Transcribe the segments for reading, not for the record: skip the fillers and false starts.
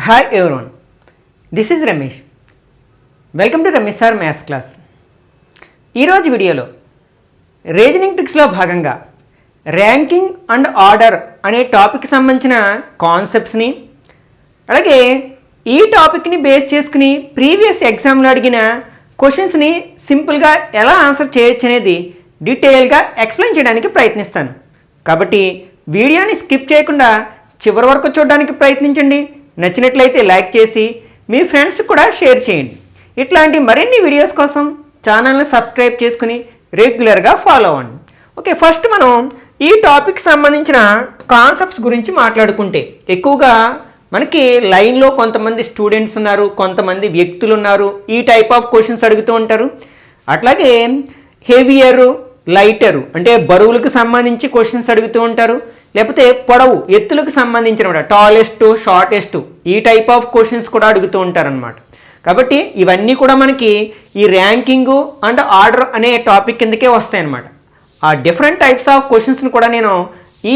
Hi everyone, this is Ramesh. Welcome to Ramesh Sir Maths class. ఈరోజు వీడియోలో reasoning ట్రిక్స్లో భాగంగా ranking and order అనే టాపిక్కి సంబంధించిన కాన్సెప్ట్స్ని అలాగే ఈ టాపిక్ని బేస్ చేసుకుని ప్రీవియస్ ఎగ్జామ్లో అడిగిన క్వశ్చన్స్ని సింపుల్గా ఎలా ఆన్సర్ చేయొచ్చు అనేది డీటెయిల్గా ఎక్స్ప్లెయిన్ చేయడానికి ప్రయత్నిస్తాను. కాబట్టి వీడియోని స్కిప్ చేయకుండా చివరి వరకు చూడడానికి ప్రయత్నించండి. నచ్చినట్లయితే లైక్ చేసి మీ ఫ్రెండ్స్ కూడా షేర్ చేయండి. ఇట్లాంటి మరిన్ని వీడియోస్ కోసం ఛానల్ని సబ్స్క్రైబ్ చేసుకుని రెగ్యులర్గా ఫాలో అవ్వండి. ఓకే, ఫస్ట్ మనం ఈ టాపిక్ సంబంధించిన కాన్సెప్ట్స్ గురించి మాట్లాడుకుంటే ఎక్కువగా మనకి లైన్లో కొంతమంది స్టూడెంట్స్ ఉన్నారు, కొంతమంది వ్యక్తులు ఉన్నారు, ఈ టైప్ ఆఫ్ క్వశ్చన్స్ అడుగుతూ ఉంటారు. అట్లాగే హెవియరు లైటరు అంటే బరువులకు సంబంధించి క్వశ్చన్స్ అడుగుతూ ఉంటారు, లేకపోతే పొడవు ఎత్తులకు సంబంధించిన టాలెస్ట్ షార్టెస్ట్ ఈ టైప్ ఆఫ్ క్వశ్చన్స్ కూడా అడుగుతూ ఉంటారనమాట. కాబట్టి ఇవన్నీ కూడా మనకి ఈ ర్యాంకింగు అండ్ ఆర్డర్ అనే టాపిక్ కిందకే వస్తాయన్నమాట. ఆ డిఫరెంట్ టైప్స్ ఆఫ్ క్వశ్చన్స్ని కూడా నేను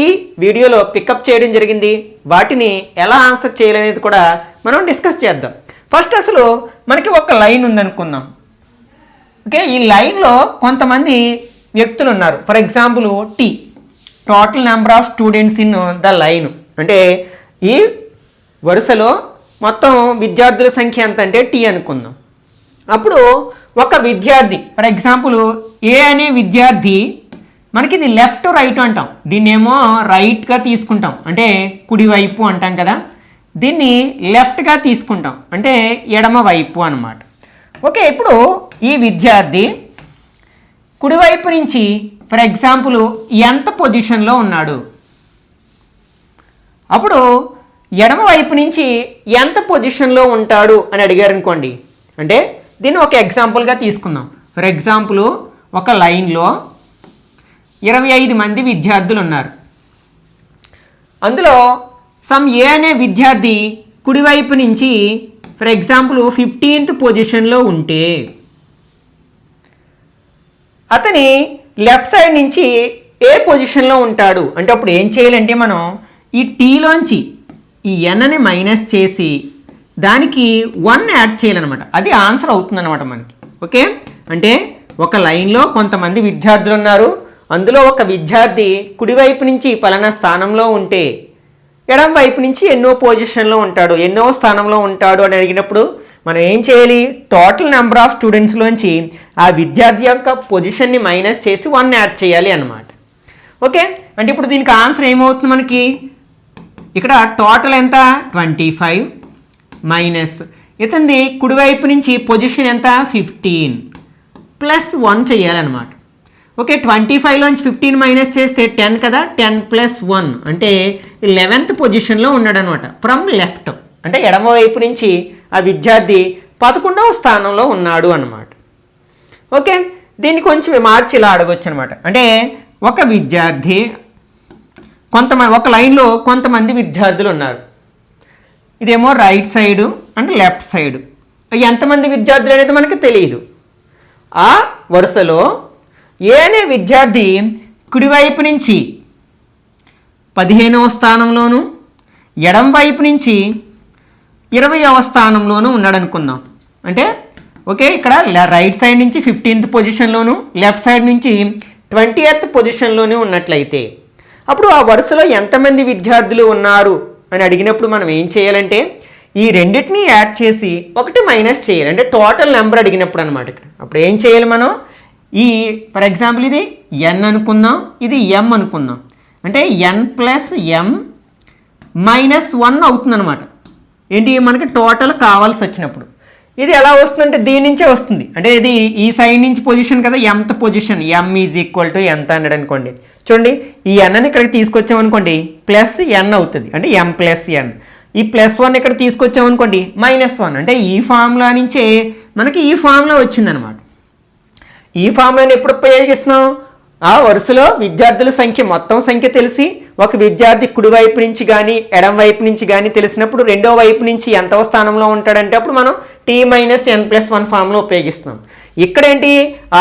ఈ వీడియోలో పికప్ చేయడం జరిగింది. వాటిని ఎలా ఆన్సర్ చేయాలనేది కూడా మనం డిస్కస్ చేద్దాం. ఫస్ట్ అసలు మనకి ఒక లైన్ ఉందనుకుందాం. ఓకే, ఈ లైన్లో కొంతమంది వ్యక్తులు ఉన్నారు. For example T, total number of students in the line అంటే ఈ వరుసలో మొత్తం విద్యార్థుల సంఖ్య ఎంత అంటే టీ అనుకుందాం. అప్పుడు ఒక విద్యార్థి ఫర్ ఎగ్జాంపుల్ ఏ అనే విద్యార్థి మనకి ఇది లెఫ్ట్ రైట్ అంటాం, దీన్నేమో రైట్గా తీసుకుంటాం అంటే కుడివైపు అంటాం కదా, దీన్ని లెఫ్ట్గా తీసుకుంటాం అంటే ఎడమ వైపు అన్నమాట. ఓకే, ఇప్పుడు ఈ విద్యార్థి కుడివైపు నుంచి ఫర్ ఎగ్జాంపుల్ ఎంత పొజిషన్లో ఉన్నాడు, అప్పుడు ఎడమ వైపు నుంచి ఎంత పొజిషన్లో ఉంటాడు అని అడిగారు అనుకోండి. అంటే దీన్ని ఒక ఎగ్జాంపుల్గా తీసుకుందాం. ఫర్ ఎగ్జాంపుల్ ఒక లైన్లో 25 మంది విద్యార్థులు ఉన్నారు. అందులో సమ్ ఏ అనే విద్యార్థి కుడివైపు నుంచి ఫర్ ఎగ్జాంపుల్ 15th పొజిషన్లో ఉంటే అతని లెఫ్ట్ సైడ్ నుంచి ఏ పొజిషన్లో ఉంటాడు అంటే అప్పుడు ఏం చేయాలంటే మనం ఈ టీలోంచి ఈ ఎన్ని మైనస్ చేసి దానికి 1 యాడ్ చేయాలన్నమాట. అది ఆన్సర్ అవుతుందన్నమాట మనకి. ఓకే, అంటే ఒక లైన్లో కొంతమంది విద్యార్థులు ఉన్నారు, అందులో ఒక విద్యార్థి కుడివైపు నుంచి పలానా స్థానంలో ఉంటే ఎడమ వైపు నుంచి ఎన్నో పొజిషన్లో ఉంటాడు, ఎన్నో స్థానంలో ఉంటాడు అని అడిగినప్పుడు మనం ఏం చేయాలి, టోటల్ నెంబర్ ఆఫ్ స్టూడెంట్స్లోంచి ఆ విద్యార్థి యొక్క పొజిషన్ని మైనస్ చేసి 1 యాడ్ చేయాలి అన్నమాట. ఓకే, అంటే ఇప్పుడు దీనికి ఆన్సర్ ఏమవుతుంది మనకి, ఇక్కడ టోటల్ ఎంత 25 మైనస్ ఇతంది కుడివైపు నుంచి పొజిషన్ ఎంత 15 ప్లస్ 1 చేయాలన్నమాట. ఓకే, 25లోంచి 15 మైనస్ చేస్తే 10 కదా, 10 ప్లస్ 1 అంటే 11th పొజిషన్లో ఉన్నాడు అనమాట ఫ్రమ్ లెఫ్ట్ అంటే ఎడమ వైపు నుంచి ఆ విద్యార్థి 11వ స్థానంలో ఉన్నాడు అన్నమాట. ఓకే, దీన్ని కొంచెం మార్చి ఇలా అడగొచ్చు అనమాట. అంటే ఒక విద్యార్థి ఒక లైన్లో కొంతమంది విద్యార్థులు ఉన్నారు, ఇదేమో రైట్ సైడు అంటే లెఫ్ట్ సైడు, ఎంతమంది విద్యార్థులు అనేది మనకు తెలియదు. ఆ వరుసలో ఏ అనే విద్యార్థి కుడివైపు నుంచి 15వ స్థానంలోను ఎడమ వైపు నుంచి 20వ స్థానంలోనూ ఉన్నాడు అనుకుందాం. అంటే ఓకే, ఇక్కడ రైట్ సైడ్ నుంచి 15th పొజిషన్లోను లెఫ్ట్ సైడ్ నుంచి 20th పొజిషన్లోనే ఉన్నట్లయితే అప్పుడు ఆ వరుసలో ఎంతమంది విద్యార్థులు ఉన్నారు అని అడిగినప్పుడు మనం ఏం చేయాలంటే ఈ రెండింటినీ యాడ్ చేసి 1 మైనస్ చేయాలి. అంటే టోటల్ నెంబర్ అడిగినప్పుడు అనమాట. ఇక్కడ అప్పుడు ఏం చేయాలి మనం, ఈ ఫర్ ఎగ్జాంపుల్ ఇది ఎన్ అనుకుందాం, ఇది ఎం అనుకుందాం, అంటే ఎన్ ప్లస్ ఎం మైనస్ 1 అవుతుంది అనమాట. ఏంటి మనకి టోటల్ కావాల్సి వచ్చినప్పుడు ఇది ఎలా వస్తుందంటే దీని నుంచే వస్తుంది. అంటే ఇది ఈ సైడ్ నుంచి పొజిషన్ కదా, ఎంత position M is equal to ఎంత అన్నాడు అనుకోండి. చూడండి, ఈ ఎన్ని ఇక్కడికి తీసుకొచ్చామనుకోండి ప్లస్ ఎన్ అవుతుంది అంటే ఎం ప్లస్ ఎన్. ఈ ప్లస్ 1 ఇక్కడ తీసుకొచ్చామనుకోండి -1 అంటే ఈ ఫార్ములా నుంచే మనకి ఈ ఫార్ములా వచ్చిందనమాట. ఈ ఫార్ములాని ఎప్పుడు ఉపయోగిస్తున్నాం, ఆ వరుసలో విద్యార్థుల సంఖ్య మొత్తం సంఖ్య తెలిసి ఒక విద్యార్థి కుడివైపు నుంచి కానీ ఎడమ వైపు నుంచి కానీ తెలిసినప్పుడు రెండో వైపు నుంచి ఎంతో స్థానంలో ఉంటాడంటే అప్పుడు మనం t-n+1 ఫార్ములా ఉపయోగిస్తున్నాం. ఇక్కడేంటి,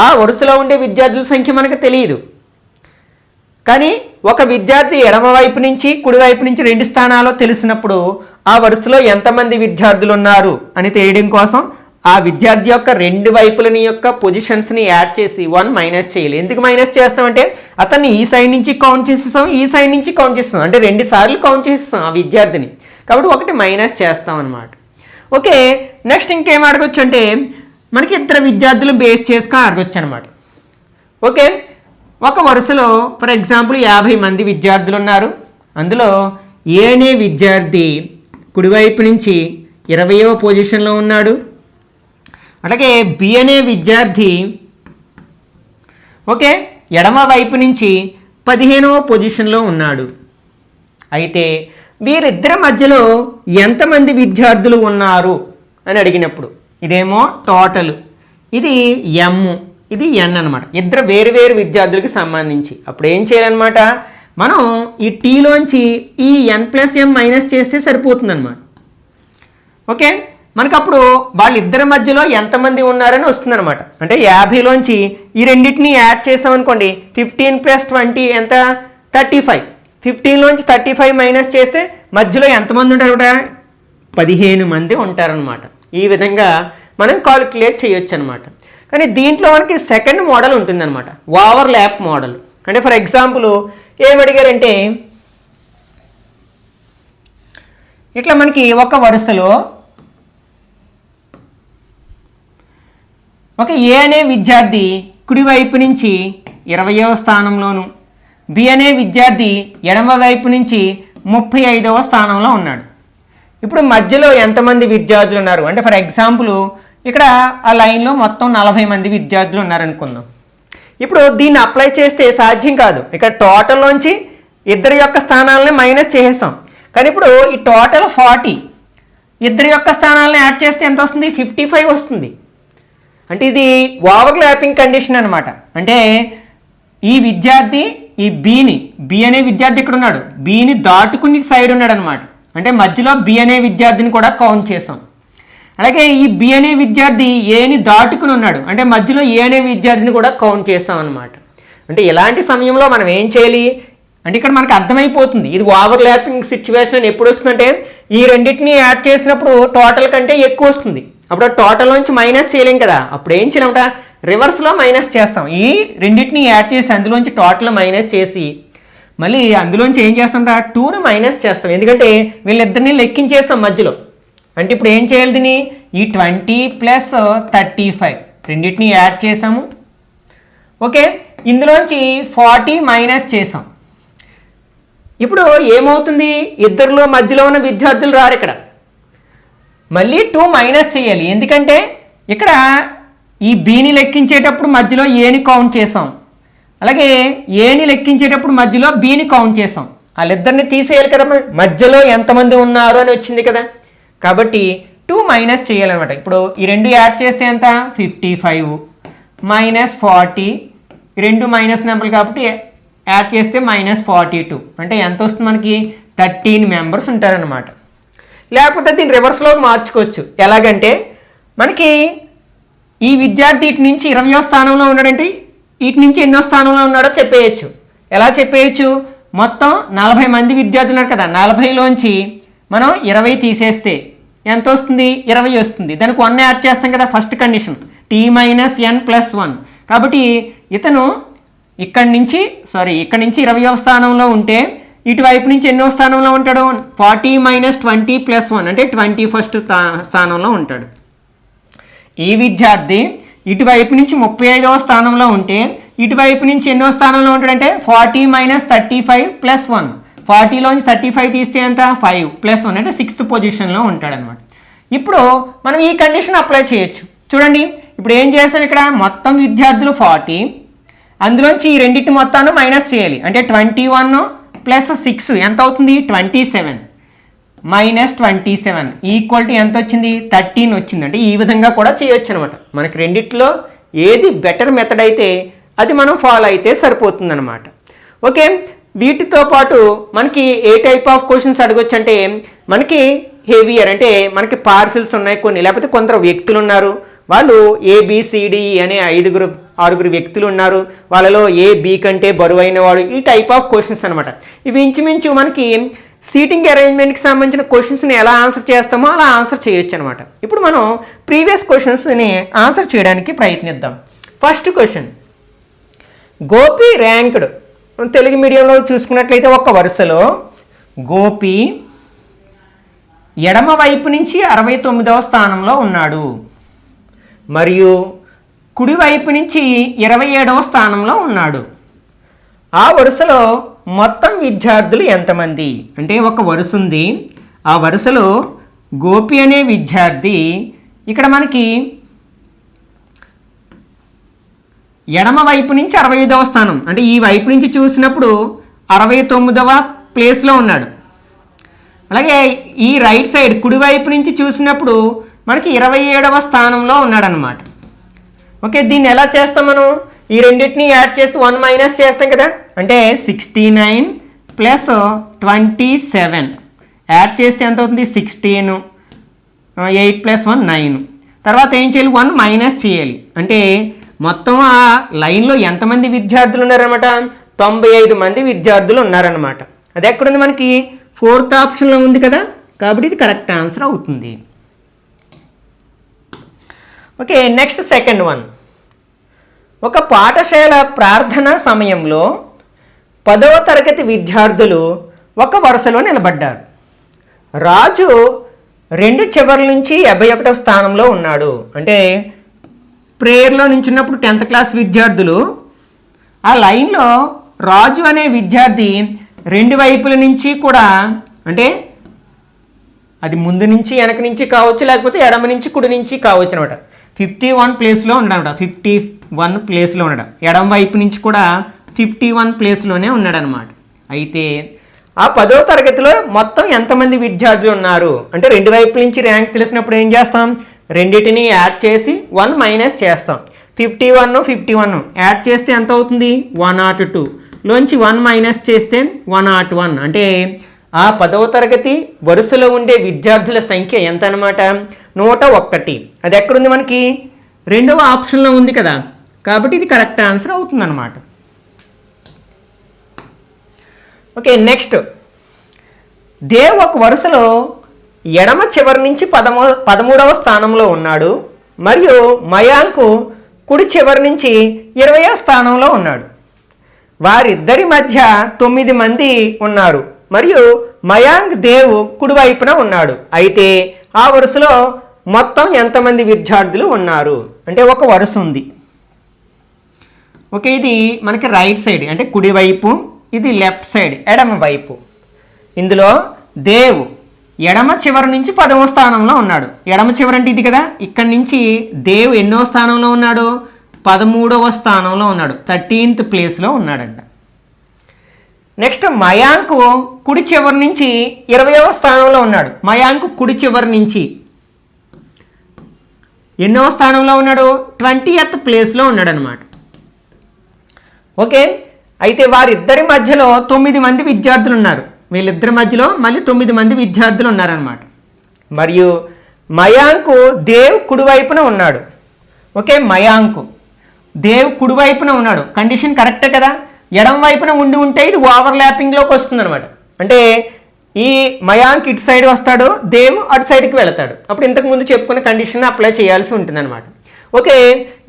ఆ వరుసలో ఉండే విద్యార్థుల సంఖ్య మనకు తెలియదు, కానీ ఒక విద్యార్థి ఎడమ వైపు నుంచి కుడి వైపు నుంచి రెండు స్థానాల్లో తెలిసినప్పుడు ఆ వరుసలో ఎంతమంది విద్యార్థులు ఉన్నారు అని తెలియడం కోసం ఆ విద్యార్థి యొక్క రెండు వైపులని యొక్క పొజిషన్స్ని యాడ్ చేసి 1 మైనస్ చేయాలి. ఎందుకు మైనస్ చేస్తామంటే అతన్ని ఈ సైడ్ నుంచి కౌంట్ చేసేస్తాం, ఈ సైడ్ నుంచి కౌంట్ చేస్తాం, అంటే 2 సార్లు కౌంట్ చేసేస్తాం ఆ విద్యార్థిని, కాబట్టి 1 మైనస్ చేస్తాం అనమాట. ఓకే, నెక్స్ట్ ఇంకేం అడగొచ్చు అంటే మనకి ఇద్దరు విద్యార్థులు బేస్ చేసుకొని అడగొచ్చు అనమాట. ఓకే, ఒక వరుసలో ఫర్ ఎగ్జాంపుల్ 50 మంది విద్యార్థులు ఉన్నారు. అందులో ఏ అనే విద్యార్థి కుడివైపు నుంచి 20వ పొజిషన్లో ఉన్నాడు. అలాగే బి అనే విద్యార్థి ఓకే ఎడమ వైపు నుంచి 15వ పొజిషన్లో ఉన్నాడు. అయితే వీరిద్దరి మధ్యలో ఎంతమంది విద్యార్థులు ఉన్నారు అని అడిగినప్పుడు ఇదేమో టోటల్, ఇది ఎమ్, ఇది ఎన్ అనమాట. ఇద్దరు వేరు వేరు విద్యార్థులకి సంబంధించి అప్పుడు ఏం చేయాలన్నమాట, మనం ఈ టీలోంచి ఈ ఎన్ ప్లస్ ఎం మైనస్ చేస్తే సరిపోతుంది అనమాట. ఓకే, మనకప్పుడు వాళ్ళిద్దరి మధ్యలో ఎంతమంది ఉన్నారని వస్తుంది అనమాట. అంటే 50లోంచి ఈ రెండింటిని యాడ్ చేసామనుకోండి, 15 + 20 ఎంత 35. 15లోంచి 35 మైనస్ చేస్తే మధ్యలో ఎంతమంది ఉంటారు, 15 మంది ఉంటారనమాట. ఈ విధంగా మనం కాలిక్యులేట్ చేయొచ్చు అనమాట. కానీ దీంట్లో మనకి సెకండ్ మోడల్ ఉంటుందన్నమాట, ఓవర్ ల్యాప్ మోడల్. అంటే ఫర్ ఎగ్జాంపుల్ ఏమడిగారంటే ఇట్లా మనకి ఒక వరుసలో ఒక ఏ అనే విద్యార్థి కుడివైపు నుంచి 20వ స్థానంలోను, బి అనే విద్యార్థి ఎడమ వైపు నుంచి 35వ స్థానంలో ఉన్నాడు. ఇప్పుడు మధ్యలో ఎంతమంది విద్యార్థులు ఉన్నారు అంటే ఫర్ ఎగ్జాంపుల్ ఇక్కడ ఆ లైన్లో మొత్తం 40 మంది విద్యార్థులు ఉన్నారనుకుందాం. ఇప్పుడు దీన్ని అప్లై చేస్తే సాధ్యం కాదు. ఇక్కడ టోటల్లోంచి ఇద్దరి యొక్క స్థానాలని మైనస్ చేసేస్తాం. కానీ ఇప్పుడు ఈ టోటల్ 40, ఇద్దరి యొక్క స్థానాలను యాడ్ చేస్తే ఎంత వస్తుంది, 55 వస్తుంది. అంటే ఇది ఓవర్ ల్యాపింగ్ కండిషన్ అనమాట. అంటే ఈ విద్యార్థి ఈ బి అనే విద్యార్థి ఇక్కడ ఉన్నాడు, బిని దాటుకుని సైడ్ ఉన్నాడు అనమాట. అంటే మధ్యలో బి అనే విద్యార్థిని కూడా కౌంట్ చేసాం. అలాగే ఈ బి అనే విద్యార్థి ఏని దాటుకుని ఉన్నాడు, అంటే మధ్యలో ఏ అనే విద్యార్థిని కూడా కౌంట్ చేస్తాం అనమాట. అంటే ఇలాంటి సమయంలో మనం ఏం చేయాలి అంటే ఇక్కడ మనకు అర్థమైపోతుంది ఇది ఓవర్ ల్యాపింగ్ సిచ్యువేషన్ అని ఎప్పుడు వస్తుందంటే ఈ రెండింటిని యాడ్ చేసినప్పుడు టోటల్ కంటే ఎక్కువ వస్తుంది. అప్పుడు టోటల్ నుంచి మైనస్ చేయలేం కదా, అప్పుడు ఏం చేయాలంట రివర్స్లో మైనస్ చేస్తాం. ఈ రెండింటిని యాడ్ చేసి అందులోంచి టోటల్ మైనస్ చేసి మళ్ళీ అందులోంచి ఏం చేస్తాం, 2ని మైనస్ చేస్తాం. ఎందుకంటే వీళ్ళిద్దరిని లెక్కించేస్తాం మధ్యలో. అంటే ఇప్పుడు ఏం చేయాలి, దీన్ని ఈ 20 + 35 రెండింటిని యాడ్ చేసాము. ఓకే, ఇందులోంచి 40 మైనస్ చేసాం. ఇప్పుడు ఏమవుతుంది, ఇద్దరిలో మధ్యలో ఉన్న విద్యార్థులు రారు, ఇక్కడ మళ్ళీ 2 మైనస్ చేయాలి. ఎందుకంటే ఇక్కడ ఈ బిని లెక్కించేటప్పుడు మధ్యలో ఏని కౌంట్ చేసాం, అలాగే ఏని లెక్కించేటప్పుడు మధ్యలో బిని కౌంట్ చేసాం. వాళ్ళిద్దరిని తీసేయాలి కదా, మధ్యలో ఎంతమంది ఉన్నారు అని వచ్చింది కదా, కాబట్టి 2 మైనస్ చేయాలన్నమాట. ఇప్పుడు ఈ రెండు యాడ్ చేస్తే ఎంత, 55 మైనస్ 40, రెండు మైనస్ నెంబర్లు కాబట్టి యాడ్ చేస్తే -42. అంటే ఎంత వస్తుంది మనకి, 13 మెంబర్స్ ఉంటారనమాట. లేకపోతే దీన్ని రివర్స్లో మార్చుకోవచ్చు. ఎలాగంటే మనకి ఈ విద్యార్థి ఇటు నుంచి 20వ స్థానంలో ఉన్నాడంటే ఇటు నుంచి ఎన్నో స్థానంలో ఉన్నాడో చెప్పేయచ్చు. ఎలా చెప్పేయచ్చు, మొత్తం 40 మంది విద్యార్థులు ఉన్నారు కదా, 40లోంచి మనం 20 తీసేస్తే ఎంత వస్తుంది, 20 వస్తుంది. దానికి 1 యాడ్ చేస్తాం కదా, ఫస్ట్ కండిషన్ t - n + 1. కాబట్టి ఇతను ఇక్కడ నుంచి 20వ స్థానంలో ఉంటే ఇటువైపు నుంచి ఎన్నో స్థానంలో ఉంటాడు, 40 - 20 + 1 అంటే 21st స్థానంలో ఉంటాడు. ఈ విద్యార్థి ఇటువైపు నుంచి 35వ స్థానంలో ఉంటే ఇటువైపు నుంచి ఎన్నో స్థానంలో ఉంటాడంటే 40 - 35 + 1. 40లోంచి 35 తీస్తే ఎంత, 5 + 1 అంటే 6th పొజిషన్లో ఉంటాడనమాట. ఇప్పుడు మనం ఈ కండిషన్ అప్లై చేయొచ్చు. చూడండి ఇప్పుడు ఏం చేస్తాం, ఇక్కడ మొత్తం విద్యార్థులు 40, అందులోంచి ఈ రెండింటి మొత్తాన్ని మైనస్ చేయాలి. అంటే 21 + 6 ఎంత అవుతుంది, 27 - 27 ఈక్వల్ టు ఎంత వచ్చింది, 13 వచ్చింది. అంటే ఈ విధంగా కూడా చేయొచ్చు అనమాట. మనకి రెండిట్లో ఏది బెటర్ మెథడ్ అయితే అది మనం ఫాలో అయితే సరిపోతుంది అనమాట. ఓకే, వీటితో పాటు మనకి ఏ టైప్ ఆఫ్ క్వశ్చన్స్ అడగొచ్చు అంటే మనకి హెవియర్ అంటే మనకి పార్సిల్స్ ఉన్నాయి కొన్ని, లేకపోతే కొందరు వ్యక్తులు ఉన్నారు, వాళ్ళు ABCD అనే 5-6 వ్యక్తులు ఉన్నారు, వాళ్ళలో A B కంటే బరువైన వాడు, ఈ టైప్ ఆఫ్ క్వశ్చన్స్ అనమాట. ఇవి ఇంచుమించు మనకి సీటింగ్ అరేంజ్మెంట్కి సంబంధించిన క్వశ్చన్స్ని ఎలా ఆన్సర్ చేస్తామో అలా ఆన్సర్ చేయొచ్చు అనమాట. ఇప్పుడు మనం ప్రీవియస్ క్వశ్చన్స్ని ఆన్సర్ చేయడానికి ప్రయత్నిద్దాం. First question, Gopi ranked, Telugu మీడియంలో చూసుకున్నట్లయితే ఒక వరుసలో గోపి ఎడమ వైపు నుంచి 69వ స్థానంలో ఉన్నాడు మరియు కుడివైపు నుంచి 27వ స్థానంలో ఉన్నాడు. ఆ వరుసలో మొత్తం విద్యార్థులు ఎంతమంది? అంటే ఒక వరుస ఉంది, ఆ వరుసలో గోపి అనే విద్యార్థి ఇక్కడ మనకి ఎడమ వైపు నుంచి 65వ స్థానం, అంటే ఈ వైపు నుంచి చూసినప్పుడు 69వ ప్లేస్లో ఉన్నాడు. అలాగే ఈ రైట్ సైడ్ కుడివైపు నుంచి చూసినప్పుడు మనకి 27వ స్థానంలో ఉన్నాడనమాట. ఓకే, దీన్ని ఎలా చేస్తాం మనం? ఈ రెండింటిని యాడ్ చేసి 1 మైనస్ చేస్తాం కదా, అంటే 69 ప్లస్ 27 యాడ్ చేస్తే ఎంత అవుతుంది? 16, 8 ప్లస్ 1 9. తర్వాత ఏం చేయాలి? 1 మైనస్ చేయాలి. అంటే మొత్తం ఆ లైన్లో ఎంతమంది విద్యార్థులు ఉన్నారనమాట? 95 మంది విద్యార్థులు ఉన్నారనమాట. అది ఎక్కడుంది? మనకి 4th ఆప్షన్లో ఉంది కదా, కాబట్టి ఇది కరెక్ట్ ఆన్సర్ అవుతుంది. Okay, next second one. ఒక పాఠశాల ప్రార్థన సమయంలో 10వ తరగతి విద్యార్థులు ఒక వరుసలో నిలబడ్డారు. రాజు 2 చివర్ల నుంచి 71వ స్థానంలో ఉన్నాడు. అంటే ప్రేయర్లో నించున్నప్పుడు 10th క్లాస్ విద్యార్థులు ఆ లైన్లో రాజు అనే విద్యార్థి 2 వైపుల నుంచి కూడా, అంటే అది ముందు నుంచి వెనక నుంచి కావచ్చు, లేకపోతే ఎడమ నుంచి కుడి నుంచి కావచ్చు అనమాట. 51 ప్లేస్లో ఉన్నాడనమాట. 51 ప్లేస్లో ఉన్నాడు. ఎడమ వైపు నుంచి కూడా 51 ప్లేస్లోనే ఉన్నాడనమాట. అయితే ఆ 10వ తరగతిలో మొత్తం ఎంతమంది విద్యార్థులు ఉన్నారు అంటే 2 వైపుల నుంచి ర్యాంక్ తెలిసినప్పుడు ఏం చేస్తాం? రెండింటిని యాడ్ చేసి 1 మైనస్ చేస్తాం. 51 యాడ్ చేస్తే ఎంత అవుతుంది? 102. లోంచి 1 మైనస్ చేస్తే 101. అంటే ఆ 10వ తరగతి వరుసలో ఉండే విద్యార్థుల సంఖ్య ఎంత అనమాట? 101. అది ఎక్కడుంది? మనకి 2వ ఆప్షన్లో ఉంది కదా, కాబట్టి ఇది కరెక్ట్ ఆన్సర్ అవుతుంది అనమాట. ఓకే, నెక్స్ట్, దేవ్ ఒక వరుసలో ఎడమ చివరి నుంచి 13వ స్థానంలో ఉన్నాడు మరియు మయాంకు కుడి చివరి నుంచి 20వ స్థానంలో ఉన్నాడు. వారిద్దరి మధ్య 9 మంది ఉన్నారు మరియు మయాంక్ దేవ్ కుడివైపున ఉన్నాడు. అయితే ఆ వరుసలో మొత్తం ఎంతమంది విద్యార్థులు ఉన్నారు? అంటే ఒక వరుస ఉంది. ఓకే, ఇది మనకి రైట్ సైడ్ అంటే కుడివైపు, ఇది లెఫ్ట్ సైడ్ ఎడమ వైపు. ఇందులో దేవ్ ఎడమ చివరి నుంచి 10వ స్థానంలో ఉన్నాడు. ఎడమ చివరి అంటే ఇది కదా, ఇక్కడి నుంచి దేవ్ ఎన్నో స్థానంలో ఉన్నాడు? 13వ స్థానంలో ఉన్నాడు. 13th ప్లేస్లో ఉన్నాడంట. నెక్స్ట్, మయాంకు కుడి చివరి నుంచి 20వ స్థానంలో ఉన్నాడు. మయాంకు కుడి చివరి నుంచి ఎన్నో స్థానంలో ఉన్నాడు? 20th ప్లేస్లో ఉన్నాడు అనమాట. ఓకే, అయితే వారిద్దరి మధ్యలో 9 మంది విద్యార్థులు ఉన్నారు. వీళ్ళిద్దరి మధ్యలో మళ్ళీ 9 మంది విద్యార్థులు ఉన్నారనమాట. మరియు మయాంకు దేవ్ కుడివైపున ఉన్నాడు. ఓకే, మయాంకు దేవ్ కుడివైపున ఉన్నాడు. కండిషన్ కరెక్టే కదా. ఎడమ వైపున ఉంటే ఇది ఓవర్లాపింగ్లోకి వస్తుంది అనమాట. అంటే ఈ మయాంక్ ఇటు సైడ్ వస్తాడు, దేవ్ అటు సైడ్కి వెళతాడు. అప్పుడు ఇంతకుముందు చెప్పుకున్న కండిషన్ అప్లై చేయాల్సి ఉంటుంది అనమాట. ఓకే,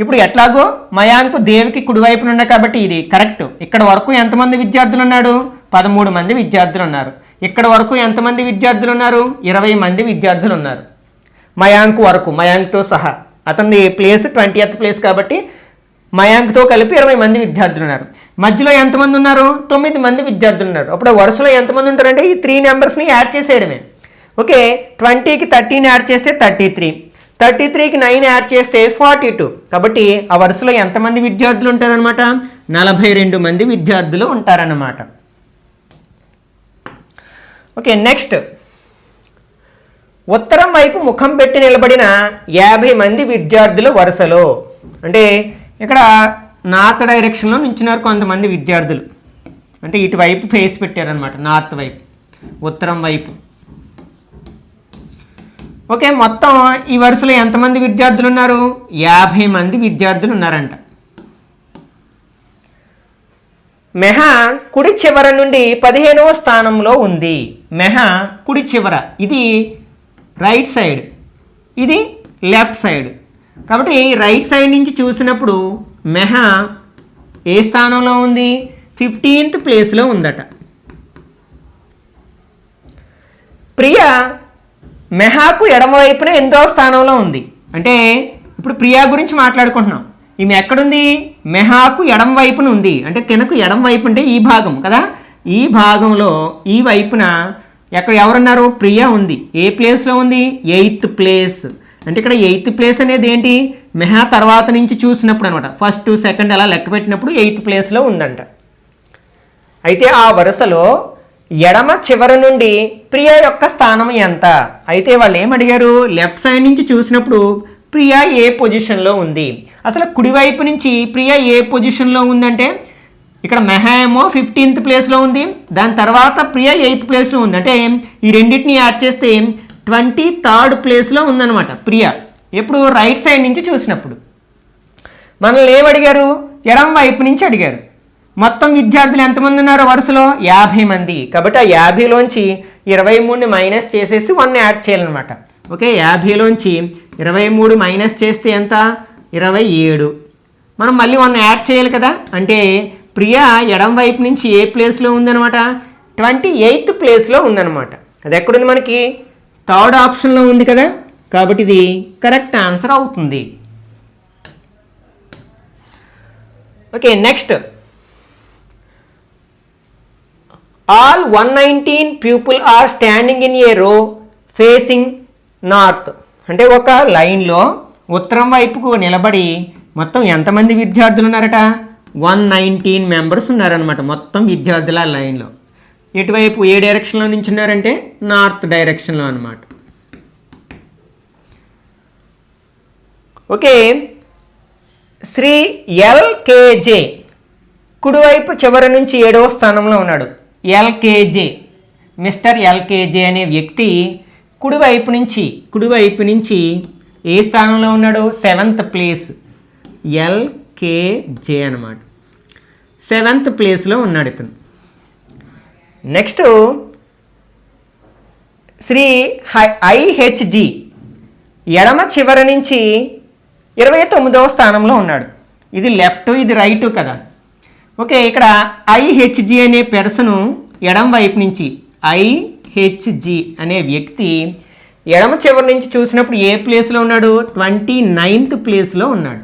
ఇప్పుడు ఎట్లాగో మయాంక్ దేవ్కి కుడివైపున ఉన్నాడు కాబట్టి ఇది కరెక్ట్. ఇక్కడ వరకు ఎంతమంది విద్యార్థులు ఉన్నాడు? 13 మంది విద్యార్థులు ఉన్నారు. ఇక్కడ వరకు ఎంతమంది విద్యార్థులు ఉన్నారు? 20 మంది విద్యార్థులు ఉన్నారు. మయాంక్ వరకు, మయాంక్తో సహా. అతని ప్లేస్ 20th ప్లేస్ కాబట్టి మయాంక్తో కలిపి 20 మంది విద్యార్థులు ఉన్నారు. మధ్యలో ఎంతమంది ఉన్నారు? 9 మంది విద్యార్థులు ఉన్నారు. అప్పుడు వరుసలో ఎంతమంది ఉంటారంటే ఈ 3 నెంబర్స్ని యాడ్ చేసేయడమే. ఓకే, 20కి 13 యాడ్ చేస్తే 33, 33కి 9 యాడ్ చేస్తే 42. కాబట్టి ఆ వరుసలో ఎంతమంది విద్యార్థులు ఉంటారనమాట? 42 మంది విద్యార్థులు ఉంటారన్నమాట. ఓకే, నెక్స్ట్, ఉత్తరం వైపు ముఖం పెట్టి నిలబడిన 50 మంది విద్యార్థుల వరుసలో, అంటే ఇక్కడ నార్త్ డైరెక్షన్లో నించున్నారు కొంతమంది విద్యార్థులు. అంటే ఇటువైపు ఫేస్ పెట్టారనమాట, నార్త్ వైపు, ఉత్తరం వైపు. ఓకే, మొత్తం ఈ వరుసలో ఎంతమంది విద్యార్థులు ఉన్నారు? 50 మంది విద్యార్థులు ఉన్నారంట. మెహా కుడి చివర నుండి 15వ స్థానంలో ఉంది. మెహా కుడి చివర, ఇది రైట్ సైడ్, ఇది లెఫ్ట్ సైడ్. కాబట్టి రైట్ సైడ్ నుంచి చూసినప్పుడు మెహా ఏ స్థానంలో ఉంది? 15th ప్లేస్లో ఉందట. ప్రియా మెహాకు ఎడమవైపున 8వ స్థానంలో ఉంది. అంటే ఇప్పుడు ప్రియా గురించి మాట్లాడుకుంటున్నాం. ఈమె ఎక్కడుంది? మెహాకు ఎడమ వైపున ఉంది. అంటే తినకు ఎడమ వైపు అంటే ఈ భాగం కదా, ఈ భాగంలో ఈ వైపున ఎవరున్నారు? ప్రియా ఉంది. ఏ ప్లేస్లో ఉంది? 8th place. అంటే ఇక్కడ 8th ప్లేస్ అనేది ఏంటి? మెహా తర్వాత నుంచి చూసినప్పుడు అనమాట. ఫస్ట్ సెకండ్ అలా లెక్క పెట్టినప్పుడు 8th ప్లేస్లో ఉందంట. అయితే ఆ వరుసలో ఎడమ చివరి నుండి ప్రియా యొక్క స్థానం ఎంత? అయితే వాళ్ళు ఏమడిగారు? లెఫ్ట్ సైడ్ నుంచి చూసినప్పుడు ప్రియా ఏ పొజిషన్లో ఉంది? అసలు కుడివైపు నుంచి ప్రియా ఏ పొజిషన్లో ఉందంటే ఇక్కడ మెహా ఏమో 15th ప్లేస్లో ఉంది, దాని తర్వాత ప్రియా 8th ప్లేస్లో ఉంది. అంటే ఈ రెండింటిని యాడ్ చేస్తే 23rd ప్లేస్లో ఉందన్నమాట ప్రియా. ఎప్పుడు? రైట్ సైడ్ నుంచి చూసినప్పుడు. మనల్ని ఏమడిగారు? ఎడమ వైపు నుంచి అడిగారు. మొత్తం విద్యార్థులు ఎంతమంది ఉన్నారు వరుసలో? 50 మంది. కాబట్టి ఆ 50లోంచి 23ని మైనస్ చేసేసి 1 యాడ్ చేయాలన్నమాట. ఓకే, 50లోంచి 23 మైనస్ చేస్తే ఎంత? 27. మనం మళ్ళీ 1 యాడ్ చేయాలి కదా. అంటే ప్రియా ఎడమ వైపు నుంచి ఏ ప్లేస్లో ఉందన్నమాట? 28th ప్లేస్లో ఉందన్నమాట. అది ఎక్కడుంది మనకి? 3rd ఆప్షన్లో ఉంది కదా. కాబట్టి ఇది కరెక్ట్ ఆన్సర్ అవుతుంది. Okay, next. All 119 people are standing in a row facing north. అంటే ఒక లైన్లో ఉత్తరం వైపుకు నిలబడి మొత్తం ఎంతమంది విద్యార్థులు ఉన్నారట? 119 మెంబర్స్ ఉన్నారనమాట మొత్తం విద్యార్థుల లైన్లో. ఎటువైపు ఏ డైరెక్షన్లో నుంచి ఉన్నారంటే నార్త్ డైరెక్షన్లో అనమాట. ఓకే, శ్రీ ఎల్కేజే కుడివైపు చివరి నుంచి 7వ స్థానంలో ఉన్నాడు. ఎల్కేజే, మిస్టర్ ఎల్కేజే అనే వ్యక్తి కుడివైపు నుంచి ఏ స్థానంలో ఉన్నాడు? 7th place. ఎల్కేజే అనమాట 7th ప్లేస్లో ఉన్నాడు ఇతను. నెక్స్ట్ శ్రీ ఐహెచ్జి ఎడమ చివరి నుంచి 29వ స్థానంలో ఉన్నాడు. ఇది లెఫ్ట్, ఇది రైట్ కదా. ఓకే, ఇక్కడ ఐహెచ్జి అనే పర్సను ఎడమ వైపు నుంచి, ఐహెచ్జి అనే వ్యక్తి ఎడమ చివరి నుంచి చూసినప్పుడు ఏ ప్లేస్లో ఉన్నాడు? 29th ప్లేస్లో ఉన్నాడు.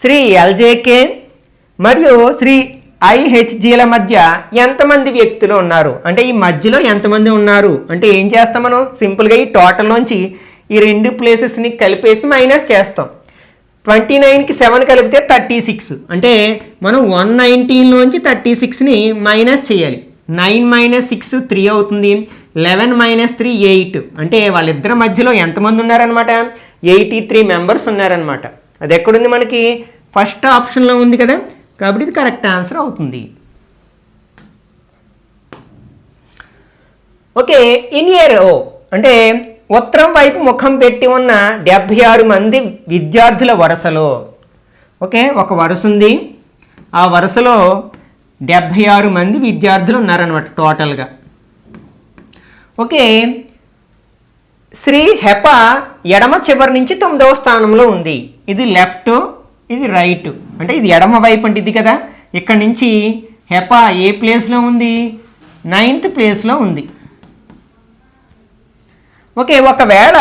శ్రీ ఎల్జేకే మరియు శ్రీ ఐహెచ్జిల మధ్య ఎంతమంది వ్యక్తులు ఉన్నారు? అంటే ఈ మధ్యలో ఎంతమంది ఉన్నారు అంటే ఏం చేస్తాం మనం? సింపుల్గా ఈ టోటల్లోంచి ఈ 2 ప్లేసెస్ని కలిపేసి మైనస్ చేస్తాం. 29కి 7 కలిపితే 36. అంటే మనం 119లోంచి 36ని మైనస్ చేయాలి. 9 - 6 3 అవుతుంది. 11 - 3 8. అంటే వాళ్ళిద్దరి మధ్యలో ఎంతమంది ఉన్నారనమాట? 83 మెంబర్స్ ఉన్నారనమాట. అది ఎక్కడుంది మనకి? ఫస్ట్ ఆప్షన్లో ఉంది కదా. కాబట్టి ఇది కరెక్ట్ ఆన్సర్ అవుతుంది. ఓకే, ఇన్ ఏ రో అంటే ఉత్తరం వైపు ముఖం పెట్టి ఉన్న 76 మంది విద్యార్థుల వరుసలో. ఓకే, ఒక వరుస ఉంది. ఆ వరుసలో 76 మంది విద్యార్థులు ఉన్నారనమాట టోటల్గా. ఓకే, శ్రీ హెప ఎడమ చివరి నుంచి 9వ స్థానంలో ఉంది. ఇది లెఫ్ట్, ఇది రైట్. అంటే ఇది ఎడమ వైపు అంటే ఇది కదా. ఇక్కడ నుంచి హెప ఏ ప్లేస్లో ఉంది? 9th ప్లేస్లో ఉంది. ఓకే, ఒకవేళ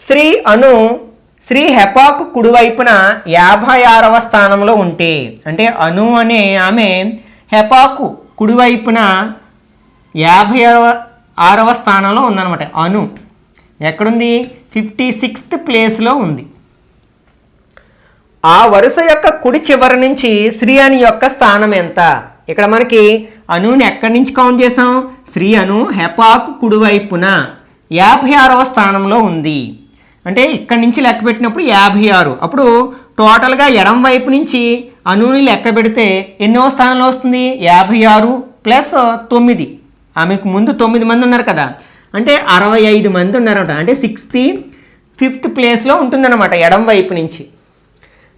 శ్రీ అను శ్రీ హెపాకు కుడివైపున 56వ స్థానంలో ఉంటే, అంటే అను అనే ఆమె హెపాకు కుడివైపున 56వ స్థానంలో ఉందన్నమాట. అను ఎక్కడుంది? 56th ప్లేస్లో ఉంది. ఆ వరుస యొక్క కుడి చివరి నుంచి శ్రీ అను యొక్క స్థానం ఎంత? ఇక్కడ మనకి అనుని ఎక్కడి నుంచి కౌంట్ చేసాం? శ్రీ అను హెపాకు కుడివైపున 56వ స్థానంలో ఉంది. అంటే ఇక్కడి నుంచి లెక్క పెట్టినప్పుడు 56. అప్పుడు టోటల్గా ఎడమ వైపు నుంచి అనుని లెక్క పెడితే ఎన్నో స్థానంలో వస్తుంది? 56 + 9. ఆమెకు ముందు 9 మంది ఉన్నారు కదా. అంటే 65 మంది ఉన్నారన్నమాట. అంటే 65th ప్లేస్లో ఉంటుందన్నమాట ఎడమ వైపు నుంచి.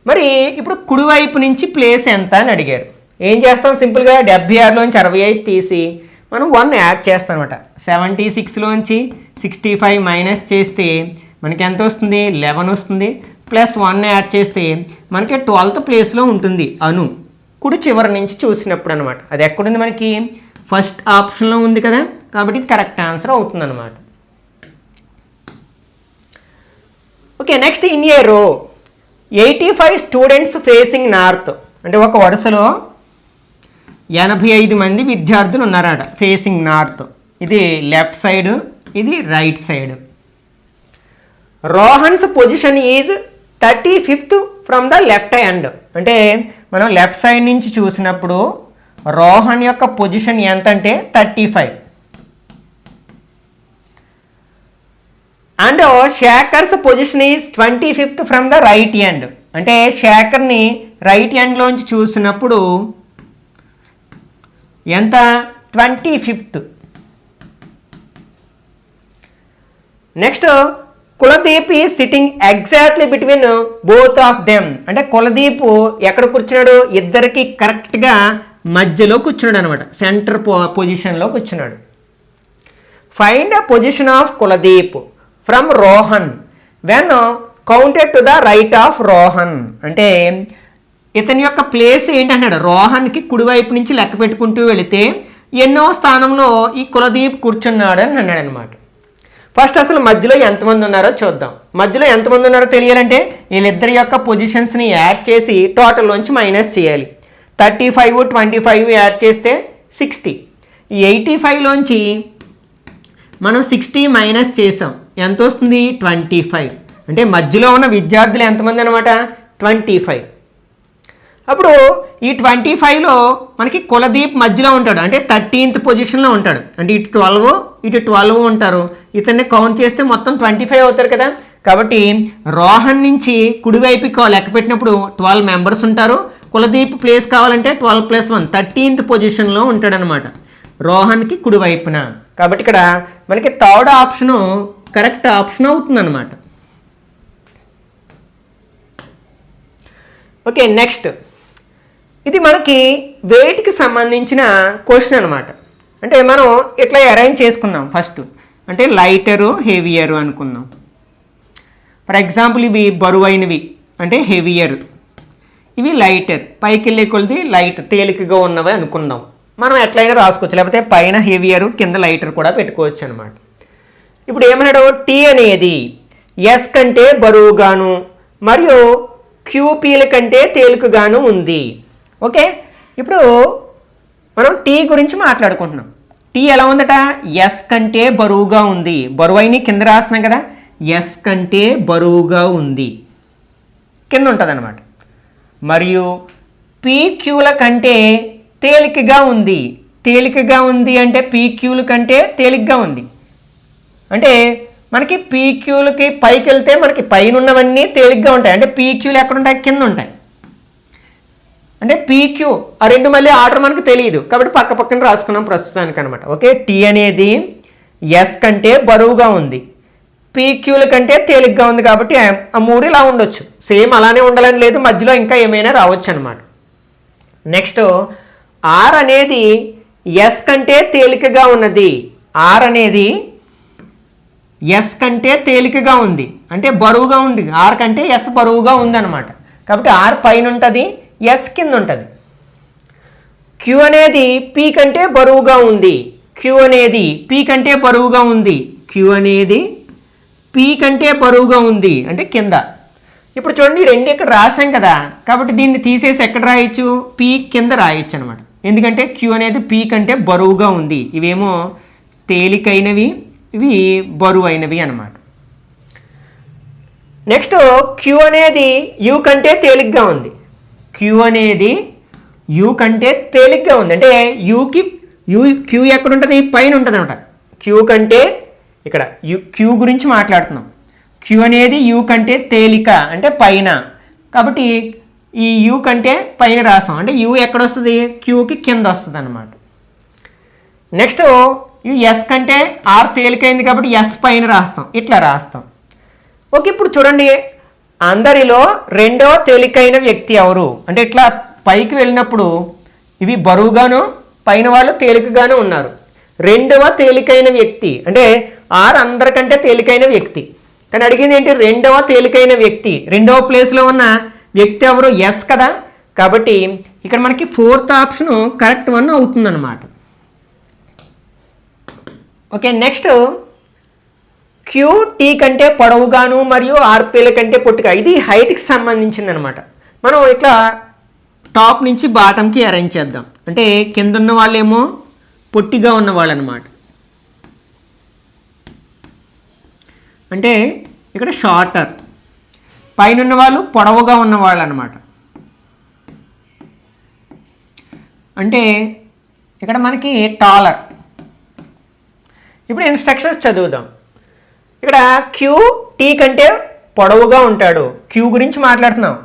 మరి ఇప్పుడు కుడివైపు నుంచి ప్లేస్ ఎంత అని అడిగారు. ఏం చేస్తాం, సింపుల్గా 76లోంచి 65 తీసి మనం 1 యాడ్ చేస్తాం అనమాట. 76లోంచి 65 మైనస్ చేస్తే మనకి ఎంత వస్తుంది, 11 వస్తుంది. ప్లస్ 1 యాడ్ చేస్తే మనకి 12th ప్లేస్లో ఉంటుంది అను, కుడి చివరి నుంచి చూసినప్పుడు అనమాట. అది ఎక్కడుంది, మనకి ఫస్ట్ ఆప్షన్లో ఉంది కదా, కాబట్టి ఇది కరెక్ట్ ఆన్సర్ అవుతుంది అనమాట. ఓకే, నెక్స్ట్ ఇన్ ఏ రో 85 స్టూడెంట్స్ ఫేసింగ్ నార్త్, అంటే ఒక వరుసలో 85 మంది విద్యార్థులు ఉన్నారట ఫేసింగ్ నార్త్. ఇది లెఫ్ట్ సైడ్, ఇది right side. Rohan's position is 35th from the left hand, అంటే మనం లెఫ్ట్ సైడ్ నుంచి చూసినప్పుడు రోహన్ యొక్క పొజిషన్ ఎంత అంటే 35. And Shekhar's position is 25th from the right hand, అంటే శేఖర్ని రైట్ హ్యాండ్లోంచి చూసినప్పుడు ఎంత, 25th. నెక్స్ట్ కులదీప్ ఈ sitting exactly between both of them, అంటే కులదీప్ ఎక్కడ కూర్చున్నాడు, ఇద్దరికి కరెక్ట్గా మధ్యలో కూర్చున్నాడు అనమాట, సెంటర్ పొజిషన్లో కూర్చున్నాడు. Find the position of Kuldeep from Rohan when counted to the right of Rohan, అంటే ఇతని యొక్క ప్లేస్ ఏంటన్నాడు, రోహన్కి కుడివైపు నుంచి లెక్క పెట్టుకుంటూ వెళితే ఎన్నో స్థానంలో ఈ కులదీప్ కూర్చున్నాడు అని అన్నాడు అనమాట. ఫస్ట్ అసలు మధ్యలో ఎంతమంది ఉన్నారో చూద్దాం. మధ్యలో ఎంతమంది ఉన్నారో తెలియాలంటే వీళ్ళిద్దరి యొక్క పొజిషన్స్ని యాడ్ చేసి టోటల్లోంచి మైనస్ చేయాలి. 35, 25 యాడ్ చేస్తే 60. ఈ 85లోంచి మనం 60 మైనస్ చేసాం, ఎంత వస్తుంది, 25. అంటే మధ్యలో ఉన్న విద్యార్థులు ఎంతమంది అనమాట, 25. అప్పుడు ఈ 25లో మనకి కులదీప్ మధ్యలో ఉంటాడు, అంటే 13th పొజిషన్లో ఉంటాడు, అంటే ఇటు 12 ఉంటారు. ఇతన్ని కౌంట్ చేస్తే మొత్తం 25 అవుతారు కదా. కాబట్టి రోహన్ నుంచి కుడివైపుకి లెక్క పెట్టినప్పుడు 12 మెంబర్స్ ఉంటారు. కులదీప్ ప్లేస్ కావాలంటే 12+1 13th పొజిషన్లో ఉంటాడనమాట రోహన్కి కుడివైపున. కాబట్టి ఇక్కడ మనకి థర్డ్ ఆప్షను కరెక్ట్ ఆప్షన్ అవుతుందన్నమాట. ఓకే, నెక్స్ట్ ఇది మనకి వెయిట్కి సంబంధించిన క్వశ్చన్ అనమాట. అంటే మనం ఇట్లా అరేంజ్ చేసుకుందాం ఫస్ట్, అంటే లైటరు హెవియరు అనుకుందాం. ఫర్ ఎగ్జాంపుల్ ఇవి బరువైనవి అంటే హెవియర్, ఇవి లైటర్, పైకి వెళ్ళే కొలది లైట్ తేలికగా ఉన్నవి అనుకుందాం. మనం ఎట్లయినా రాసుకోవచ్చు, లేకపోతే పైన హెవియరు కింద లైటర్ కూడా పెట్టుకోవచ్చు అనమాట. ఇప్పుడు ఏమన్నాడు, టీ అనేది ఎస్ కంటే బరువుగాను మరియు క్యూపీల కంటే తేలికగాను ఉంది. ఓకే, ఇప్పుడు మనం టీ గురించి మాట్లాడుకుంటున్నాం. టీ ఎలా ఉందట, ఎస్ కంటే బరువుగా ఉంది. బరువైన కింద రాస్తున్నాం కదా, ఎస్ కంటే బరువుగా ఉంది కింద ఉంటుంది అనమాట. మరియు పీక్యూల కంటే తేలికగా ఉంది. తేలికగా ఉంది అంటే పీక్యూల కంటే తేలికగా ఉంది. అంటే మనకి పీక్యూలకి పైకి వెళ్తే మనకి పైన ఉన్నవన్నీ తేలిగ్గా ఉంటాయి, అంటే పీక్యూలు ఎక్కడ ఉంటాయి, కింద ఉంటాయి. అంటే పీక్యూ ఆ రెండు మళ్ళీ ఆర్డర్ మనకు తెలియదు, కాబట్టి పక్క పక్కన రాసుకున్నాం ప్రస్తుతానికి అనమాట. ఓకే, టీ అనేది ఎస్ కంటే బరువుగా ఉంది, పీక్యూల కంటే తేలిగ్గా ఉంది, కాబట్టి ఆ మూడు ఇలా ఉండొచ్చు. సేమ్ అలానే ఉండాలని లేదు, మధ్యలో ఇంకా ఏమైనా రావచ్చు అనమాట. నెక్స్ట్ ఆర్ అనేది ఎస్ కంటే తేలికగా ఉన్నది. ఆర్ అనేది ఎస్ కంటే తేలికగా ఉంది అంటే బరువుగా ఉంది. ఆర్ కంటే ఎస్ బరువుగా ఉందన్నమాట. కాబట్టి ఆర్ పైన ఉంటుంది, ఎస్ కింద ఉంటుంది. క్యూ అనేది పీ కంటే బరువుగా ఉంది. క్యూ అనేది పీ కంటే బరువుగా ఉంది. క్యూ అనేది పీ కంటే బరువుగా ఉంది అంటే కింద. ఇప్పుడు చూడండి, రెండు ఇక్కడ రాసాం కదా, కాబట్టి దీన్ని తీసేసి ఎక్కడ రాయొచ్చు, పీ కింద రాయొచ్చు అనమాట. ఎందుకంటే క్యూ అనేది పీ కంటే బరువుగా ఉంది. ఇవేమో తేలికైనవి, ఇవి బరువైనవి అన్నమాట. నెక్స్ట్ క్యూ అనేది యూ కంటే తేలిగ్గా ఉంది. క్యూ అనేది యూ కంటే తేలిగ్గా ఉంది అంటే యూకి క్యూ ఎక్కడ ఉంటుంది, పైన ఉంటుంది అనమాట. క్యూ కంటే ఇక్కడ క్యూ గురించి మాట్లాడుతున్నాం. క్యూ అనేది యూ కంటే తేలిక అంటే పైన, కాబట్టి ఈ యూ కంటే పైన రాస్తాం. అంటే యూ ఎక్కడ వస్తుంది, క్యూకి కింద వస్తుంది అనమాట. నెక్స్ట్ ఎస్ కంటే ఆర్ తేలికైంది కాబట్టి ఎస్ పైన రాస్తాం, ఇట్లా రాస్తాం. ఓకే, ఇప్పుడు చూడండి, అందరిలో రెండవ తేలికైన వ్యక్తి ఎవరు అంటే ఇట్లా పైకి వెళ్ళినప్పుడు ఇవి బరువుగాను, పైన వాళ్ళు తేలికగాను ఉన్నారు. రెండవ తేలికైన వ్యక్తి అంటే ఆర్ అందరికంటే తేలికైన వ్యక్తి. కానీ అడిగింది ఏంటి? రెండవ తేలికైన వ్యక్తి. రెండవ ప్లేస్లో ఉన్న వ్యక్తి ఎవరు? ఎస్ కదా. కాబట్టి ఇక్కడ మనకి ఫోర్త్ ఆప్షన్ కరెక్ట్ వన్ అవుతుందన్నమాట. ఓకే, నెక్స్ట్ క్యూ టీ కంటే పొడవుగాను మరియు ఆర్పీల కంటే పొట్టిగా. ఇది హైట్కి సంబంధించింది అనమాట. మనం ఇట్లా టాప్ నుంచి బాటంకి అరేంజ్ చేద్దాం. అంటే కింద ఉన్న వాళ్ళేమో పొట్టిగా ఉన్నవాళ్ళు అనమాట. అంటే ఇక్కడ షార్టర్, పైన ఉన్న వాళ్ళు పొడవుగా ఉన్నవాళ్ళు అనమాట. అంటే ఇక్కడ మనకి టాలర్. ఇప్పుడు ఇన్స్ట్రక్షన్స్ చదువుదాం. ఇక్కడ క్యూ టీ కంటే పొడవుగా ఉంటాడు. క్యూ గురించి మాట్లాడుతున్నాం.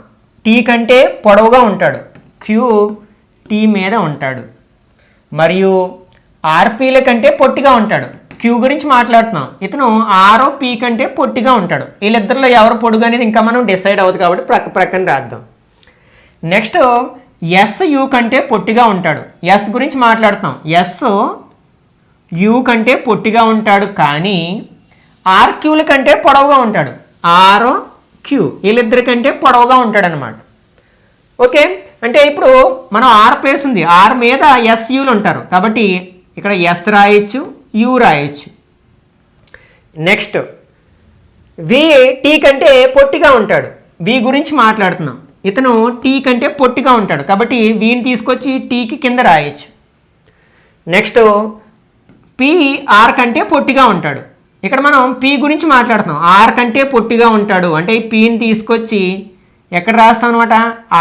టీ కంటే పొడవుగా ఉంటాడు. క్యూ టీ మీద ఉంటాడు. మరియు ఆర్పీల కంటే పొట్టిగా ఉంటాడు. క్యూ గురించి మాట్లాడుతున్నాం. ఇతను ఆరో పీ కంటే పొట్టిగా ఉంటాడు. వీళ్ళిద్దరిలో ఎవరు పొడుగు అనేది ఇంకా మనం డిసైడ్ అవుతుంది కాబట్టి ప్రక్కన రాద్దాం. నెక్స్ట్ ఎస్ యూ కంటే పొట్టిగా ఉంటాడు. ఎస్ గురించి మాట్లాడుతున్నాం. ఎస్ యూ కంటే పొట్టిగా ఉంటాడు, కానీ ఆర్ క్యూల కంటే పొడవుగా ఉంటాడు. ఆర్ క్యూ వీళ్ళిద్దరి కంటే పొడవుగా ఉంటాడు అనమాట. ఓకే, అంటే ఇప్పుడు మనం ఆర్ ప్లేస్ ఉంది, ఆర్ మీద ఎస్ యూలు ఉంటారు కాబట్టి ఇక్కడ ఎస్ రాయొచ్చు, యూ రాయొచ్చు. నెక్స్ట్ వి టీ కంటే పొట్టిగా ఉంటాడు. వి గురించి మాట్లాడుతున్నాం. ఇతను టీ కంటే పొట్టిగా ఉంటాడు కాబట్టి వీని తీసుకొచ్చి టీకి కింద రాయొచ్చు. నెక్స్ట్ పి ఆర్ కంటే పొట్టిగా ఉంటాడు. ఇక్కడ మనం పి గురించి మాట్లాడుతున్నాం. ఆర్ కంటే పొట్టిగా ఉంటాడు అంటే ఈ పిని తీసుకొచ్చి ఎక్కడ రాస్తాం అనమాట?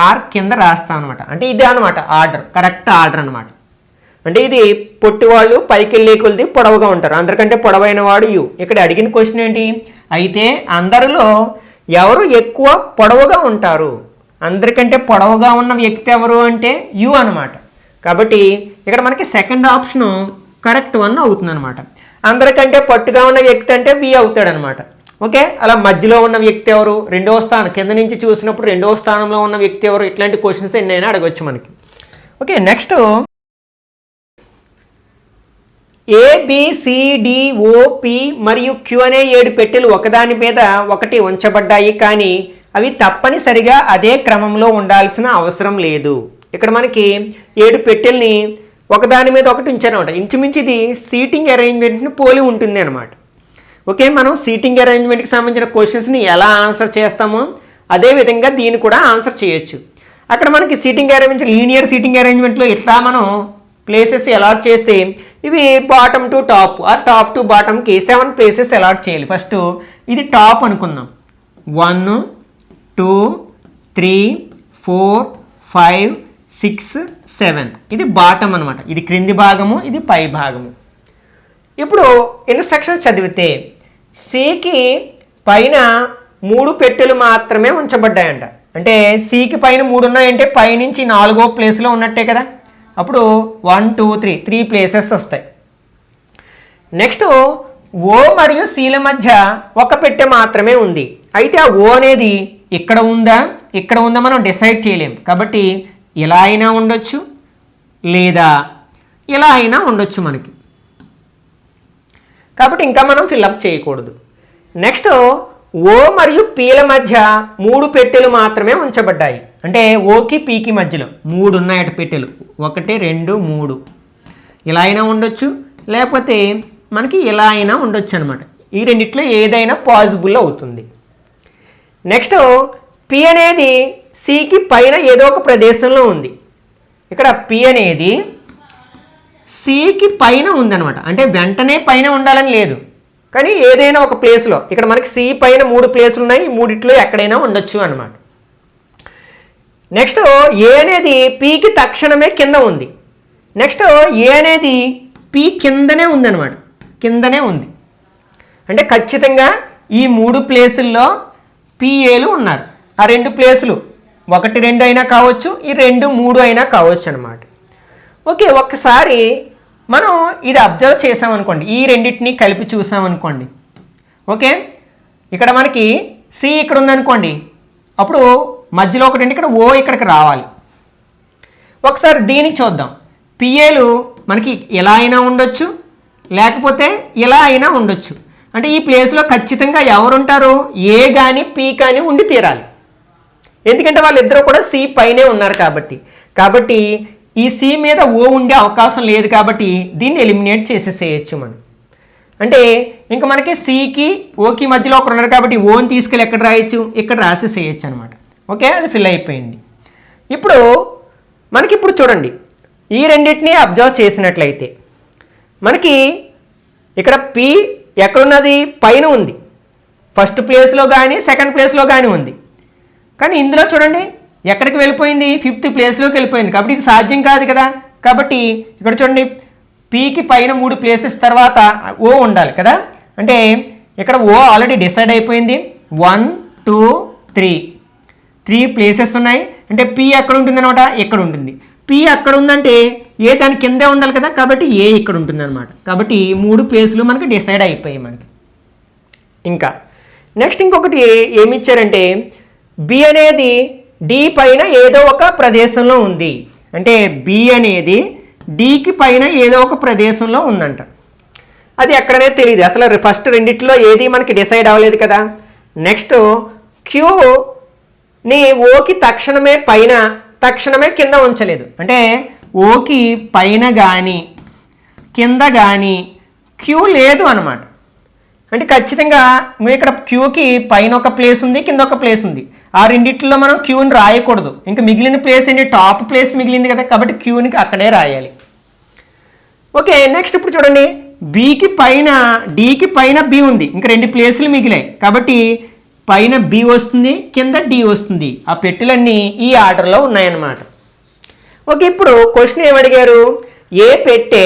ఆర్ కింద రాస్తాం అనమాట. అంటే ఇదే అనమాట ఆర్డర్, కరెక్ట్ ఆర్డర్ అనమాట. అంటే ఇది పొట్టి వాళ్ళు పైకి వెళ్ళే కొలిది పొడవుగా ఉంటారు. అందరికంటే పొడవైన వాడు యు. ఇక్కడ అడిగిన క్వశ్చన్ ఏంటి? అయితే అందరిలో ఎవరు ఎక్కువ పొడవుగా ఉంటారు? అందరికంటే పొడవుగా ఉన్న వ్యక్తి ఎవరు అంటే యు అనమాట. కాబట్టి ఇక్కడ మనకి సెకండ్ ఆప్షన్ కరెక్ట్ వన్ అవుతుంది అనమాట. అందరికంటే పొట్టిగా ఉన్న వ్యక్తి అంటే బి అవుతాడు అనమాట. ఓకే, అలా మధ్యలో ఉన్న వ్యక్తి ఎవరు? రెండవ స్థానం, కింద నుంచి చూసినప్పుడు రెండవ స్థానంలో ఉన్న వ్యక్తి ఎవరు? ఇట్లాంటి క్వశ్చన్స్ ఎన్నైనా అడగవచ్చు మనకి. ఓకే, నెక్స్ట్ ఏబిసిడిఓపి మరియు క్యూ అనే 7 పెట్టెలు ఒకదాని మీద ఒకటి ఉంచబడ్డాయి, కానీ అవి తప్పనిసరిగా అదే క్రమంలో ఉండాల్సిన అవసరం లేదు. ఇక్కడ మనకి 7 పెట్టెల్ని ఒకదాని మీద ఒకటి ఉంచారనమాట. ఇంచుమించి ఇది సీటింగ్ అరేంజ్మెంట్ని పోలి ఉంటుంది అనమాట. ఓకే, మనం సీటింగ్ అరేంజ్మెంట్కి సంబంధించిన క్వశ్చన్స్ని ఎలా ఆన్సర్ చేస్తామో అదేవిధంగా దీన్ని కూడా ఆన్సర్ చేయొచ్చు. అక్కడ మనకి సీటింగ్ అరేంజ్మెంట్, లీనియర్ సీటింగ్ అరేంజ్మెంట్లో ఇట్లా మనం ప్లేసెస్ అలాట్ చేస్తే ఇవి bottom to top or top to బాటమ్కి 7 ప్లేసెస్ అలాట్ చేయాలి. ఫస్ట్ ఇది టాప్ అనుకుందాం. 1 2 3 4 5 6 7 ఇది బాటమ్ అనమాట. ఇది క్రింది భాగము, ఇది పై భాగము. ఇప్పుడు ఇన్స్ట్రక్షన్ చదివితే సికి పైన 3 పెట్టెలు మాత్రమే ఉంచబడ్డాయంట. అంటే సికి పైన 3 ఉన్నాయంటే పైనుంచి 4వ ప్లేస్లో ఉన్నట్టే కదా. అప్పుడు 1 2 3 ప్లేసెస్ వస్తాయి. నెక్స్ట్ ఓ మరియు సిల మధ్య ఒక పెట్టె మాత్రమే ఉంది. అయితే ఆ ఓ అనేది ఇక్కడ ఉందా ఇక్కడ ఉందా మనం డిసైడ్ చేయలేం. కాబట్టి ఇలా అయినా ఉండొచ్చు లేదా ఇలా అయినా ఉండొచ్చు మనకి. కాబట్టి ఇంకా మనం ఫిల్అప్ చేయకూడదు. నెక్స్ట్ ఓ మరియు పీల మధ్య 3 పెట్టెలు మాత్రమే ఉంచబడ్డాయి. అంటే ఓకి పీకి మధ్యలో 3 ఉన్నాయట పెట్టెలు. 1 2 3 ఇలా అయినా ఉండొచ్చు లేకపోతే మనకి ఇలా అయినా ఉండొచ్చు అనమాట. ఈ రెండిట్లో ఏదైనా పాసిబుల్ అవుతుంది. నెక్స్ట్ పి అనేది సికి పైన ఏదో ఒక ప్రదేశంలో ఉంది. ఇక్కడ పి అనేది సికి పైన ఉందన్నమాట. అంటే వెంటనే పైన ఉండాలని లేదు, కానీ ఏదైనా ఒక ప్లేస్లో. ఇక్కడ మనకి సి పైన 3 ప్లేసులు ఉన్నాయి. ఈ 3 ఎక్కడైనా ఉండొచ్చు అనమాట. నెక్స్ట్ ఏ అనేది పికి తక్షణమే కింద ఉంది. నెక్స్ట్ ఏ అనేది పి కిందనే ఉందన్నమాట. కిందనే ఉంది అంటే ఖచ్చితంగా ఈ 3 ప్లేసుల్లో పిఏలు ఉన్నారు. ఆ 2 ప్లేసులు 1 2 అయినా కావచ్చు, ఈ 2 3 అయినా కావచ్చు అనమాట. ఓకే, ఒక్కసారి మనం ఇది అబ్జర్వ్ చేసామనుకోండి, ఈ రెండింటిని కలిపి చూసామనుకోండి. ఓకే, ఇక్కడ మనకి సి ఇక్కడ ఉందనుకోండి, అప్పుడు మధ్యలో ఒకటి ఓ ఇక్కడికి రావాలి. ఒకసారి దీనికి చూద్దాం. పిఏలు మనకి ఎలా అయినా ఉండొచ్చు, లేకపోతే ఇలా అయినా ఉండొచ్చు. అంటే ఈ ప్లేస్లో ఖచ్చితంగా ఎవరుంటారు, ఏ కానీ పి కానీ ఉండి తీరాలి. ఎందుకంటే వాళ్ళిద్దరూ కూడా సి పైనే ఉన్నారు కాబట్టి ఈ సి మీద ఓ ఉండే అవకాశం లేదు కాబట్టి దీన్ని ఎలిమినేట్ చేసేసేయచ్చు మనం. అంటే ఇంకా మనకి సికి ఓకి మధ్యలో ఒకరు ఉన్నారు కాబట్టి ఓని తీసుకెళ్ళి ఎక్కడ రాయొచ్చు, ఇక్కడ రాసేసేయచ్చు అనమాట. ఓకే, అది ఫిల్ అయిపోయింది. ఇప్పుడు చూడండి, ఈ రెండింటినీ అబ్జర్వ్ చేసినట్లయితే మనకి ఇక్కడ పి ఎక్కడున్నది, పైన ఉంది. ఫస్ట్ ప్లేస్లో కానీ సెకండ్ ప్లేస్లో కానీ ఉంది. కానీ ఇందులో చూడండి ఎక్కడికి వెళ్ళిపోయింది, 5th ప్లేస్లోకి వెళ్ళిపోయింది. కాబట్టి ఇది సాధ్యం కాదు కదా. కాబట్టి ఇక్కడ చూడండి, పీకి పైన 3 ప్లేసెస్ తర్వాత ఓ ఉండాలి కదా. అంటే ఇక్కడ ఓ ఆల్రెడీ డిసైడ్ అయిపోయింది. 1 2 3 ప్లేసెస్ ఉన్నాయి. అంటే పి ఎక్కడ ఉంటుంది అనమాట, ఇక్కడ ఉంటుంది. పి అక్కడ ఉందంటే ఏ దాని కిందే ఉండాలి కదా, కాబట్టి ఏ ఇక్కడ ఉంటుంది అనమాట. కాబట్టి 3 ప్లేసులు మనకి డిసైడ్ అయిపోయాయి మనకి. ఇంకా నెక్స్ట్ ఇంకొకటి ఏమి ఇచ్చారంటే బి అనేది డి పైన ఏదో ఒక ప్రదేశంలో ఉంది. అంటే బి అనేది డికి పైన ఏదో ఒక ప్రదేశంలో ఉందంట. అది ఎక్కడనే తెలియదు అసలు. ఫస్ట్ రెండిట్లో ఏది మనకి డిసైడ్ అవ్వలేదు కదా. నెక్స్ట్ క్యూని ఓకి తక్షణమే కింద ఉంచలేదు. అంటే ఓకి పైన కానీ కింద కానీ క్యూ లేదు అనమాట. అంటే ఖచ్చితంగా ఇక్కడ క్యూకి పైన ఒక ప్లేస్ ఉంది, కింద ఒక ప్లేస్ ఉంది. ఆ రెండిట్లో మనం క్యూని రాయకూడదు. ఇంకా మిగిలిన ప్లేస్ ఏంటి, టాప్ ప్లేస్ మిగిలింది కదా, కాబట్టి క్యూని అక్కడే రాయాలి. ఓకే, నెక్స్ట్ ఇప్పుడు చూడండి, బికి పైన డికి పైన బి ఉంది. ఇంకా 2 ప్లేసులు మిగిలాయి కాబట్టి పైన బి వస్తుంది, కింద డి వస్తుంది. ఆ పెట్టెలన్నీ ఈ ఆర్డర్లో ఉన్నాయన్నమాట. ఓకే, ఇప్పుడు క్వశ్చన్ ఏమడిగారు, ఏ పెట్టె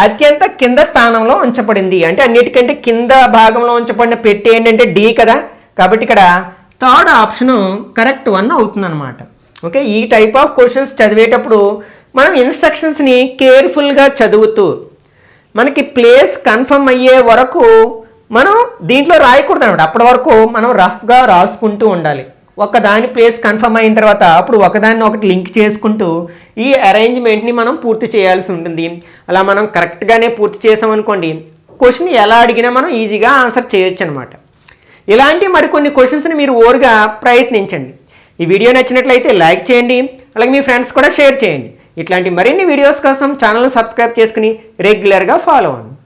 అత్యంత కింద స్థానంలో ఉంచబడింది. అంటే అన్నిటికంటే కింద భాగంలో ఉంచబడిన పెట్టె ఏంటంటే డి కదా. కాబట్టి ఇక్కడ థర్డ్ ఆప్షను కరెక్ట్ 1 అవుతుంది అనమాట. ఓకే, ఈ టైప్ ఆఫ్ క్వశ్చన్స్ చదివేటప్పుడు మనం ఇన్స్ట్రక్షన్స్ని కేర్ఫుల్గా చదువుతూ మనకి ప్లేస్ కన్ఫర్మ్ అయ్యే వరకు మనం దీంట్లో రాయకూడదు అనమాట. అప్పటి వరకు మనం రఫ్గా రాసుకుంటూ ఉండాలి. ఒకదాని ప్లేస్ కన్ఫర్మ్ అయిన తర్వాత అప్పుడు ఒకదాన్ని ఒకటి లింక్ చేసుకుంటూ ఈ అరేంజ్మెంట్ని మనం పూర్తి చేయాల్సి ఉంటుంది. అలా మనం కరెక్ట్గానే పూర్తి చేసామనుకోండి, క్వశ్చన్ ఎలా అడిగినా మనం ఈజీగా ఆన్సర్ చేయొచ్చు అనమాట. ఇలాంటి మరికొన్ని క్వశ్చన్స్ని మీరు ఓరుగా ప్రయత్నించండి. ఈ వీడియో నచ్చినట్లయితే లైక్ చేయండి, అలాగే మీ ఫ్రెండ్స్ కూడా షేర్ చేయండి. ఇట్లాంటి మరిన్ని వీడియోస్ కోసం ఛానల్ని సబ్స్క్రైబ్ చేసుకుని రెగ్యులర్గా ఫాలో అవ్వండి.